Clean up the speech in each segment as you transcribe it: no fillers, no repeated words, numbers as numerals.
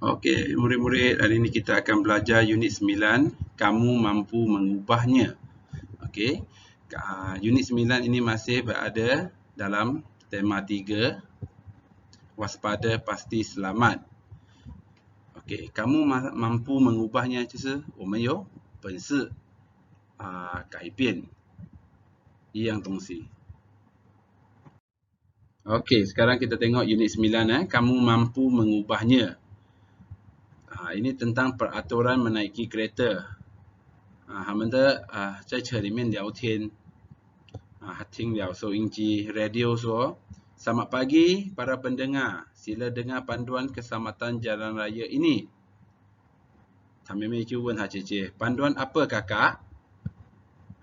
Okey, murid-murid, hari ini kita akan belajar unit 9, kamu mampu mengubahnya. Okey, unit 9 ini masih berada dalam tema 3, waspada pasti selamat. Okey, kamu mampu mengubahnya 就是我们有本事改变一样东西。Okey, sekarang kita tengok unit 9 kamu mampu mengubahnya. Ini tentang peraturan menaiki kereta. 他们的在车里面聊天，听了收音机 radio 说 Selamat pagi para pendengar, sila dengar panduan keselamatan jalan raya ini. 他妹妹就问她姐姐 panduan apa kakak?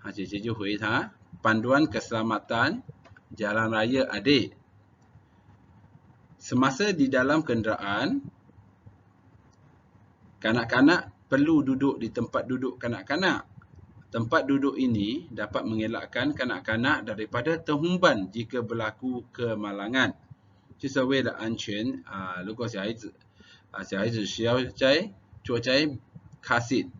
她姐姐就回她 panduan keselamatan jalan raya adik. Semasa di dalam kenderaan, kanak-kanak perlu duduk di tempat duduk kanak-kanak. Tempat duduk ini dapat mengelakkan kanak-kanak daripada terhumban jika berlaku kemalangan. 就是为了安全如果小孩子需要坐在 car seat.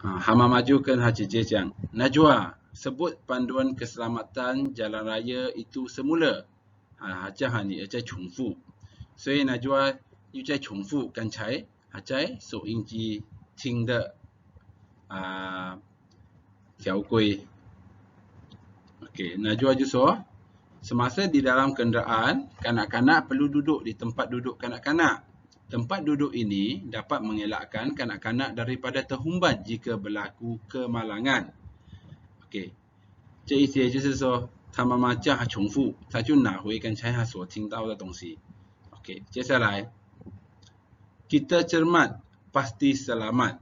他妈妈就跟他姐姐讲 Najwa, sebut panduan keselamatan jalan raya itu semula. 这样你也在重复。所以 Najwa 又在重复刚才在收音机听的条规。Okey, Najwa 就说 semasa di dalam kenderaan, kanak-kanak perlu duduk di tempat duduk kanak-kanak. Tempat duduk ini dapat mengelakkan kanak-kanak daripada terhumban jika berlaku kemalangan. Okey, 这一些就是说他妈妈叫他重复，他就拿回刚才他所听到的东西。Okey, 接下来 kita cermat pasti selamat.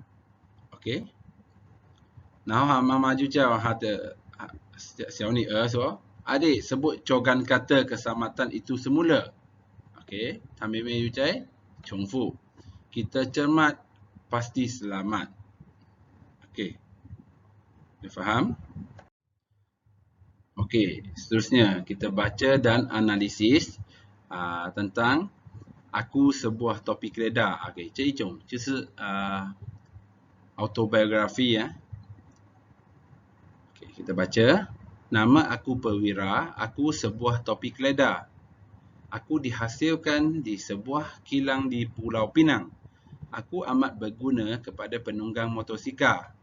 Okey. 然后妈妈就叫她的小女儿说 Adik, sebut cogan kata keselamatan itu semula. Okey, 她妹妹又在重复 kita cermat pasti selamat. Okey, dah faham? Okey, seterusnya kita baca dan analisis tentang aku sebuah topik reda. Okey, 这一种就是autobiography ya. Okey, kita baca. Nama aku Perwira, aku sebuah topik reda. Aku dihasilkan di sebuah kilang di Pulau Pinang. Aku amat berguna kepada penunggang motosikal.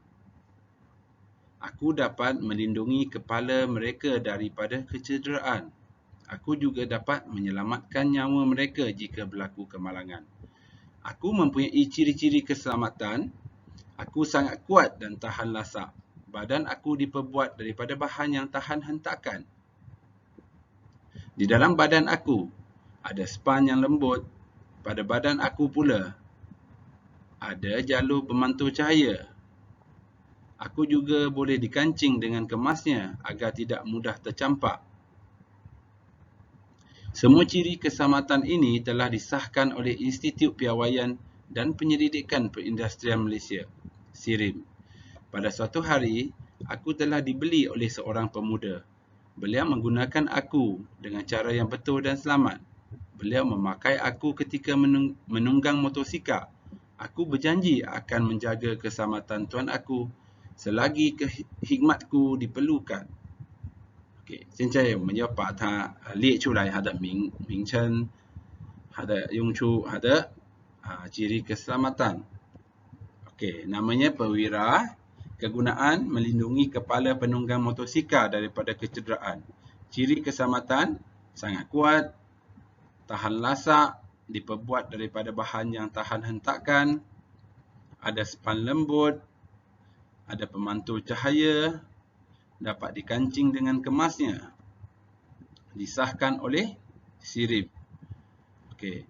Aku dapat melindungi kepala mereka daripada kecederaan. Aku juga dapat menyelamatkan nyawa mereka jika berlaku kemalangan. Aku mempunyai ciri-ciri keselamatan. Aku sangat kuat dan tahan lasak. Badan aku diperbuat daripada bahan yang tahan hentakan. Di dalam badan aku ada span yang lembut. Pada badan aku pula ada jalur pemantul cahaya. Aku juga boleh dikancing dengan kemasnya agar tidak mudah tercampak. Semua ciri keselamatan ini telah disahkan oleh Institut Piawaian dan Penyelidikan Perindustrian Malaysia, SIRIM. Pada suatu hari, aku telah dibeli oleh seorang pemuda. Beliau menggunakan aku dengan cara yang betul dan selamat. Beliau memakai aku ketika menunggang motosikal. Aku berjanji akan menjaga keselamatan tuan aku selagi hikmatku diperlukan. OK， 现在我们要把它列出来，它的名称、它的用处、它的ciri keselamatan. OK， namanya Perwira, kegunaan melindungi kepala penunggang motosikal daripada kecederaan. Ciri keselamatan sangat kuat, tahan lasak, diperbuat daripada bahan yang tahan hentakan, ada span lembut, ada pemantul cahaya, dapat dikancing dengan kemasnya, disahkan oleh SIRIM. Okey,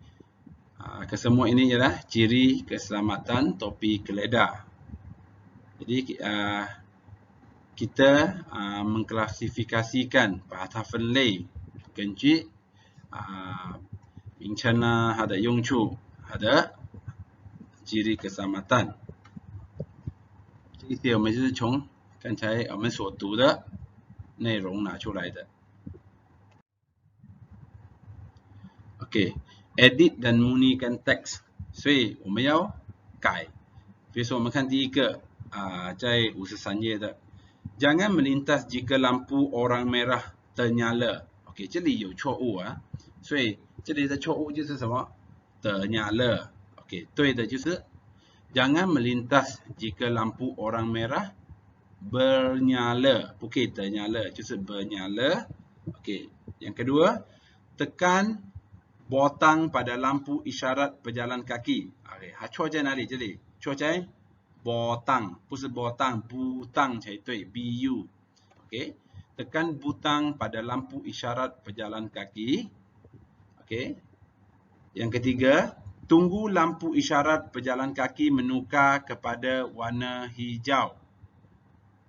kesemua ini ialah ciri keselamatan topi geledah. Jadi kita mengklasifikasikan pada 分类，根据名称呢，它的用处，它的ciri keselamatan。这些我们就是从刚才我们所读的内容拿出来的。Okey, edit dan munikan teks，所以我们要改。比如说我们看第一个在53页的 jangan melintas jika lampu orang merah ternyala。 OK， 这里有错误啊，所以这里的错误就是什么 ternyala。 OK， 对的就是 jangan melintas jika lampu orang merah bernyala， bukan ternyala， 就是 bernyala。 OK， yang kedua tekan botang pada lampu isyarat pejalan kaki。 OK， 它错在哪里？这里错在 botang， 不是 botang， butang 才对 bu。 OK， tekan butang pada lampu isyarat pejalan kaki。 OK， yang ketiga tunggu lampu isyarat pejalan kaki menukar kepada warna hijau.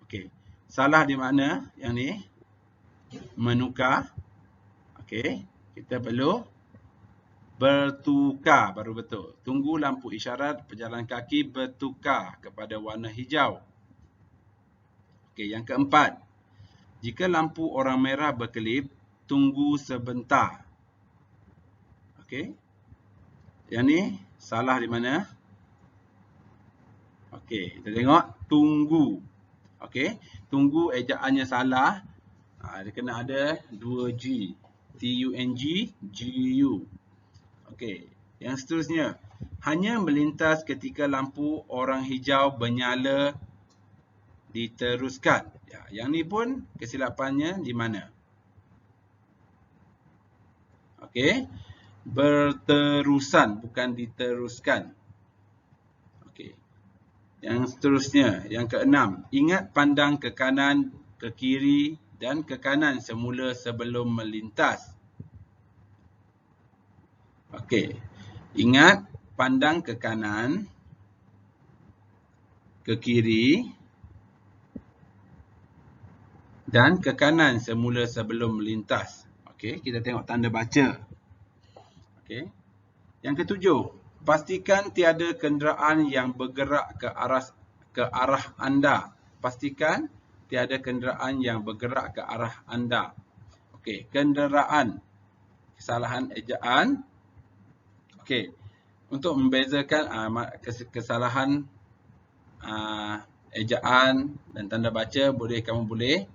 Okey, salah di mana yang ni? Menukar. Okey, kita perlu bertukar baru betul. Tunggu lampu isyarat pejalan kaki bertukar kepada warna hijau. Okey, yang keempat. Jika lampu orang merah berkelip, tunggu sebentar. Okey. Yang ni salah di mana? Okey, kita tengok tunggu. Okey, tunggu ejaannya salah. Dia kena ada 2G. T-U-N-G, G-U. Okey, yang seterusnya. Hanya melintas ketika lampu orang hijau bernyala diteruskan. Ya, yang ni pun kesilapannya di mana? Okey, berterusan bukan diteruskan. Okey. Yang seterusnya, yang keenam, ingat pandang ke kanan, ke kiri dan ke kanan semula sebelum melintas. Okey. Ingat pandang ke kanan, ke kiri dan ke kanan semula sebelum melintas. Okey, kita tengok tanda baca. Okey. Yang ketujuh, pastikan tiada kenderaan yang bergerak ke arah anda. Pastikan tiada kenderaan yang bergerak ke arah anda. Okey, kenderaan. Kesalahan ejaan. Okey, untuk membezakan kesalahan ejaan dan tanda baca, kamu boleh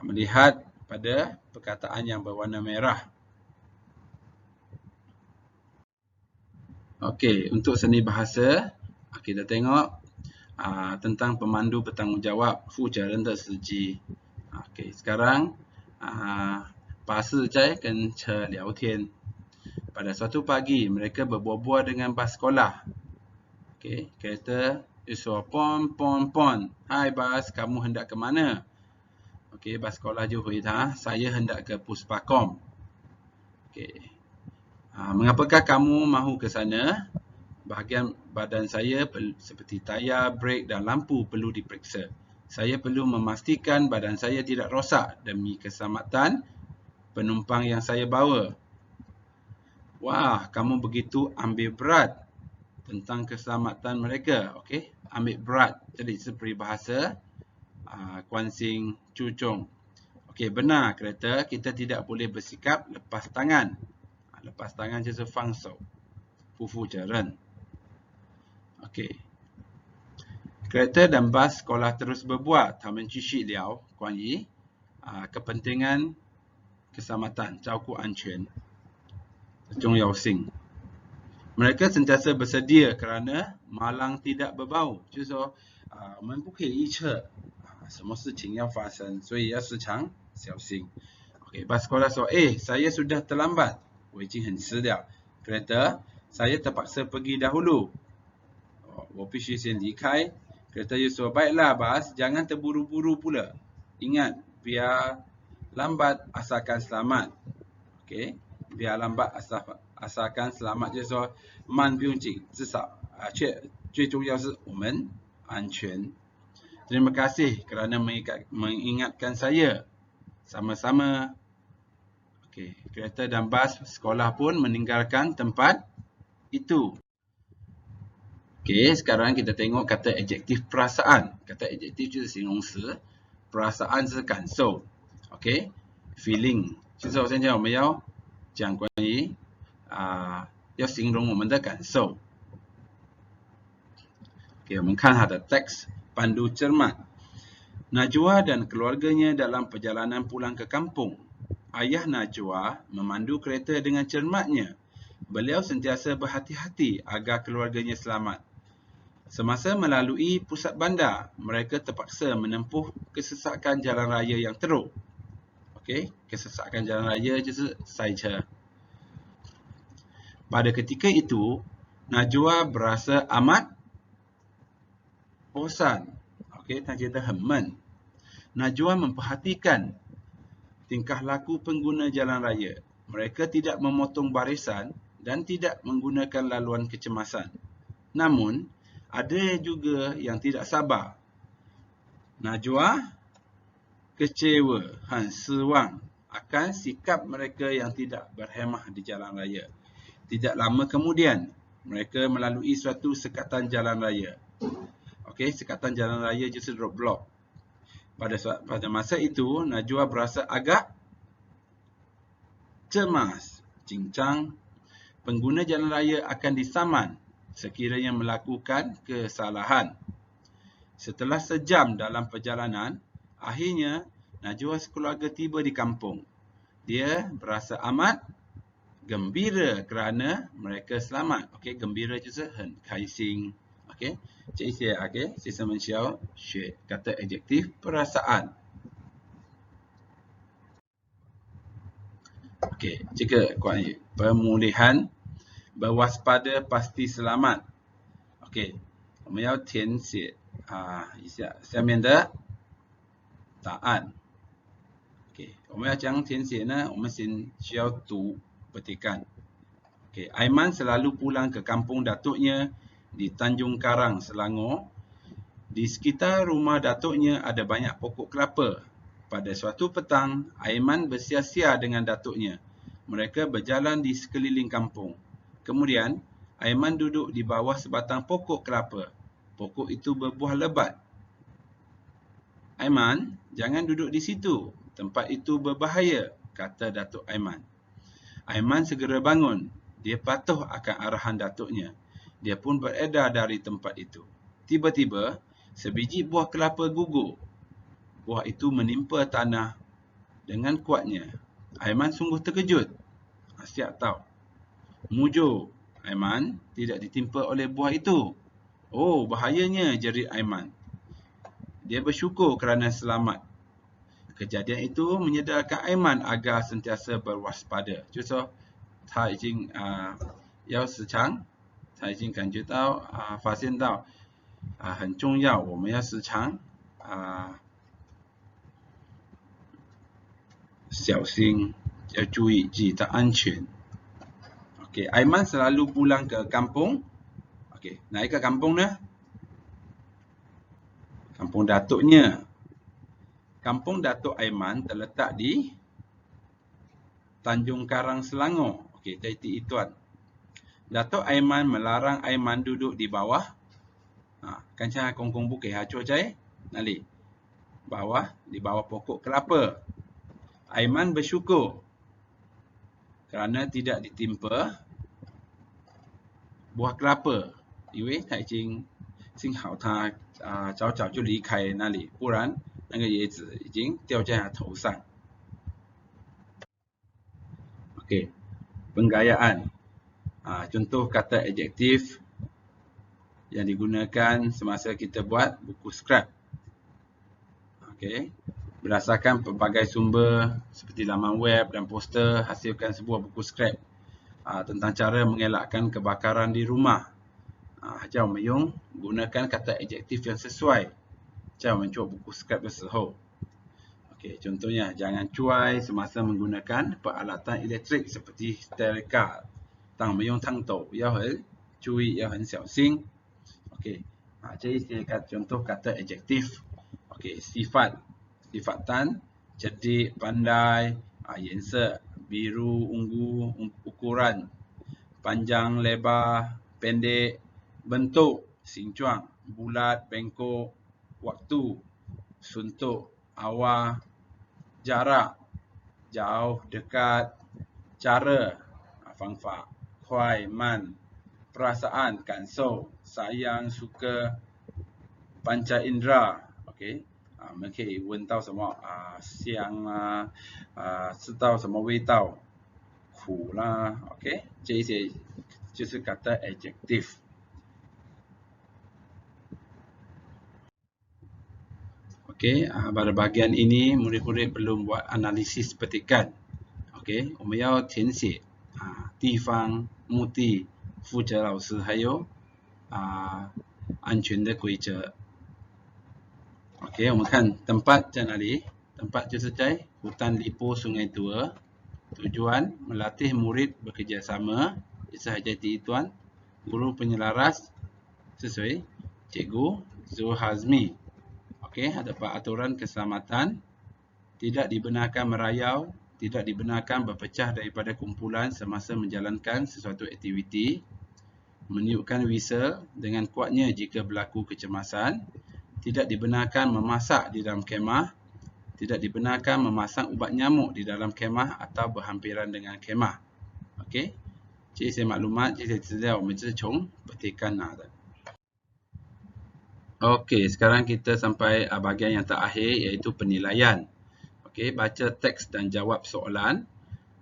melihat pada perkataan yang berwarna merah. Okey, untuk seni bahasa, kita tengok tentang pemandu bertanggungjawab, 负责人的司机. Okey, sekarang 巴士在跟车聊天. Pada suatu pagi, mereka berbual-bual dengan bas sekolah. Okey, kereta suara pon pon pon. Hai bas, kamu hendak ke mana? Okey, bas sekolah je huita, saya hendak ke Puspakom. Okey. Mengapakah kamu mahu ke sana? Bahagian badan saya seperti tayar, brek dan lampu perlu diperiksa. Saya perlu memastikan badan saya tidak rosak demi keselamatan penumpang yang saya bawa. Wah, kamu begitu ambil berat tentang keselamatan mereka. Okey, ambil berat. Jadi seperti bahasa Kuan Sing Chu Chong. Okey, benar kereta kita tidak boleh bersikap lepas tangan. Lepas tangan 就是放手，不负责任。Okey. Kereta dan bas sekolah terus berbual. 他们继续聊关于kepentingan keselamatan, 照顾安全的重要性。Mereka sentiasa bersedia kerana malang tidak berbau. 就是说我们不可以预测什么事情要发生，所以要时常小心。Okey, bas sekolah说, saya sudah terlambat. 我已经很迟了。Kereta, saya terpaksa pergi dahulu. 我必须先离开。Kereta 又说, baiklah bas, jangan terburu-buru pula. Ingat, biar lambat asalkan selamat. Okey, biar lambat asalkan selamat 就是说慢不用紧，至少最重要是我们安全。Terima kasih kerana mengingatkan saya. Sama-sama. Okey, kereta dan bas sekolah pun meninggalkan tempat itu. Okey, sekarang kita tengok kata adjektif perasaan. Kata adjektif 就是形容词，perasaan 是感受。Okey, feeling 就是现在我们要讲关于要形容我们的感受。我们看它的 teks pandu cermat. Najwa dan keluarganya dalam perjalanan pulang ke kampung. Ayah Najwa memandu kereta dengan cermatnya. Beliau sentiasa berhati-hati agar keluarganya selamat. Semasa melalui pusat bandar, mereka terpaksa menempuh kesesakan jalan raya yang teruk. Kesesakan jalan raya 就是塞车. Pada ketika itu, Najwa berasa amat bosan. Tak kira heman. Najwa memperhatikan tingkah laku pengguna jalan raya. Mereka tidak memotong barisan dan tidak menggunakan laluan kecemasan. Namun, ada juga yang tidak sabar. Najwa kecewa, seruang akan sikap mereka yang tidak berhemah di jalan raya. Tidak lama kemudian, mereka melalui suatu sekatan jalan raya. Sekatan jalan raya justru roadblock. Pada masa itu, Najwa berasa agak cemas, cincang. Pengguna jalan raya akan disaman sekiranya melakukan kesalahan. Setelah sejam dalam perjalanan, akhirnya Najwa sekeluarga tiba di kampung. Dia berasa amat gembira kerana mereka selamat. Gembira 就是很开心。这一些是我们需要学 kata adjektif perasaan. 这个关于 pemulihan berwaspada pasti selamat. 我们要填写一下下面的答案。我们要怎样填写呢？我们先需要读 petikan. Aiman selalu pulang ke kampung datuknya di Tanjung Karang, Selangor. Di sekitar rumah datuknya ada banyak pokok kelapa. Pada suatu petang, Aiman bersia-sia dengan datuknya. Mereka berjalan di sekeliling kampung. Kemudian, Aiman duduk di bawah sebatang pokok kelapa. Pokok itu berbuah lebat. Aiman, jangan duduk di situ. Tempat itu berbahaya, kata Datuk Aiman. Aiman segera bangun. Dia patuh akan arahan datuknya. Dia pun beredar dari tempat itu. Tiba-tiba, sebiji buah kelapa gugur. Buah itu menimpa tanah dengan kuatnya. Aiman sungguh terkejut. Siap tahu. Mujur, Aiman tidak ditimpa oleh buah itu. Oh, bahayanya, jerit Aiman. Dia bersyukur kerana selamat. Kejadian itu menyedarkan Aiman agar sentiasa berwaspada. 就是说他已经要时常他已经感觉到发现到很重要，我们要时常小心，要注意自己的安全。Aiman selalu pulang ke kampung. Naik ke kampung ne? Kampung datuknya. Kampung Datuk Aiman terletak di Tanjung Karang, Selangor. Titik ituan. Datuk Aiman melarang Aiman duduk di bawah. Kan cara kongkong bukit hancur cai. Nali. Di bawah pokok kelapa. Aiman bersyukur kerana tidak ditimpa buah kelapa. 因为他已经幸好他早早就离开那里，不然那个椰子已经掉在他头上。Penggayaan. Contoh kata adjektif yang digunakan semasa kita buat buku skrap. Berdasarkan pelbagai sumber seperti laman web dan poster, hasilkan sebuah buku skrap tentang cara mengelakkan kebakaran di rumah. 叫我们用 gunakan kata adjektif yang sesuai 在我们做 buku skrap 的时候。contohnya jangan cuai semasa menggunakan peralatan elektrik seperti stereka. 当我们用烫斗要很注意，要很小心。这一些contoh kata adjektif. Sifat. Sifatan cerdik, pandai, 颜色 biru, ungu, ukuran panjang, lebar, pendek, bentuk, 形状 bulat, bengkok, waktu, suntuk, awal, jarak, jauh, dekat, cara, 方法 huai, man. Perasaan, kanso. Sayang, suka, panca indera. Okey. 我们可以闻到什么香啊吃到什么味道苦啦 OK 这一些就是kata adjective. Okey, pada bahagian ini murid-murid perlu buat analisis petikan. Okey, 我们要填写地方、目的、负责老师还有安全的规则。Okey, 我们看 tempat 在哪里？ tempat 就是在 Hutan Lipo Sungai Tua. Tujuan melatih murid bekerjasama. Sehajati Tuan, guru penyelaras sesuai Cikgu Zul Hazmi. Okey, ada aturan keselamatan. Tidak dibenarkan merayau, tidak dibenarkan berpecah daripada kumpulan semasa menjalankan sesuatu aktiviti. Meniupkan whistle dengan kuatnya jika berlaku kecemasan. Tidak dibenarkan memasak di dalam kemah. Tidak dibenarkan memasang ubat nyamuk di dalam kemah atau berhampiran dengan kemah. Okey. 这些maklumat, 这些资料我们是从 petikan 拿的。Okey, sekarang kita sampai bahagian yang terakhir iaitu penilaian. Okey, baca teks dan jawab soalan.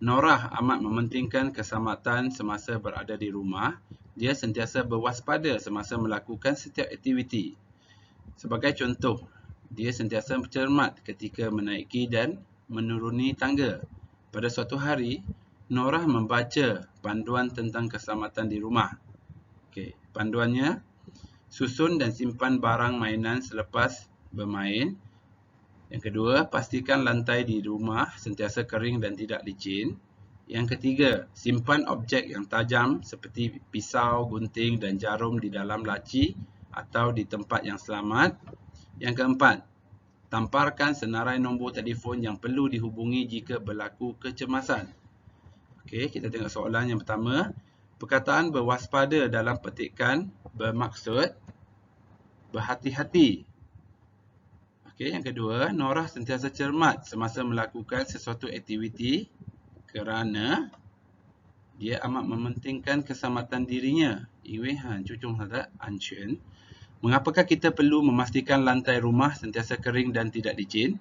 Norah amat mementingkan keselamatan semasa berada di rumah. Dia sentiasa berwaspada semasa melakukan setiap aktiviti. Sebagai contoh, dia sentiasa cermat ketika menaiki dan menuruni tangga. Pada suatu hari, Norah membaca panduan tentang keselamatan di rumah. Okey, panduannya, susun dan simpan barang mainan selepas bermain. Yang kedua, pastikan lantai di rumah sentiasa kering dan tidak licin. Yang ketiga, simpan objek yang tajam seperti pisau, gunting dan jarum di dalam laci atau di tempat yang selamat. Yang keempat, tamparkan senarai nombor telefon yang perlu dihubungi jika berlaku kecemasan. Okey, kita tengok soalan yang pertama. Perkataan berwaspada dalam petikan bermaksud berhati-hati. Okey, yang kedua, Norah sentiasa cermat semasa melakukan sesuatu aktiviti kerana dia amat mementingkan keselamatan dirinya. 因为很注重他的安全. Mengapakah kita perlu memastikan lantai rumah sentiasa kering dan tidak licin?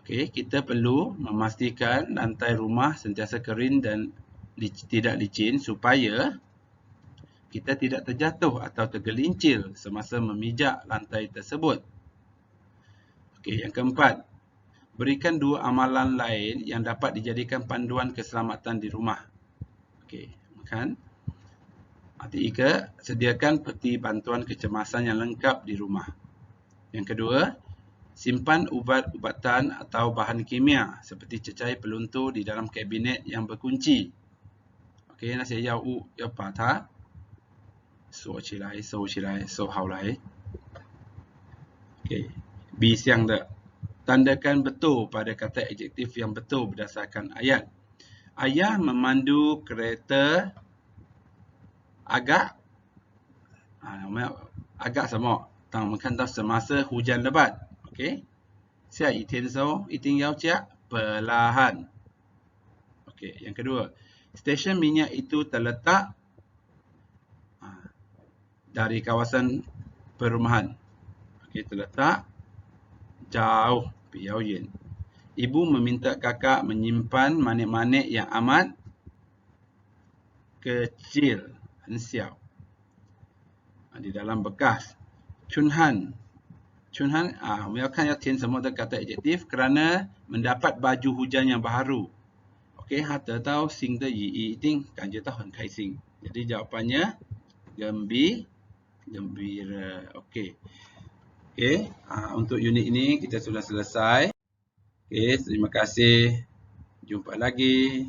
Okey, kita perlu memastikan lantai rumah sentiasa kering dan tidak licin supaya kita tidak terjatuh atau tergelincir semasa memijak lantai tersebut. Okey, yang keempat, berikan dua amalan lain yang dapat dijadikan panduan keselamatan di rumah. Okey, kan? Ketiga, sediakan peti bantuan kecemasan yang lengkap di rumah. Yang kedua, simpan ubat-ubatan atau bahan kimia seperti cecair peluntur di dalam kabinet yang berkunci. Okey, 那些药物要把它锁起来、收起来、收好来。Okey, B 项的 tandakan betul pada kata adjektif yang betul berdasarkan ayat. Ayah memandu kereta agak 什么？当我们看到semasa hujan lebat. Okey. 下雨天的时候一定要驾 perlahan. Okey, yang kedua, stesen minyak itu terletak dari kawasan perumahan. Okey, terletak jauh, 比较远. Ibu meminta kakak menyimpan manik-manik yang amat kecil, 很小, di dalam bekas. Chunhan, 我们要看要填什么的 kata adjektif kerana mendapat baju hujan yang baru. Okey, 他得到新的雨衣，一定感觉到很开心. Jadi jawapannya gembira. Okey. Okey, untuk unit ini kita sudah selesai. Okey, terima kasih. Jumpa lagi.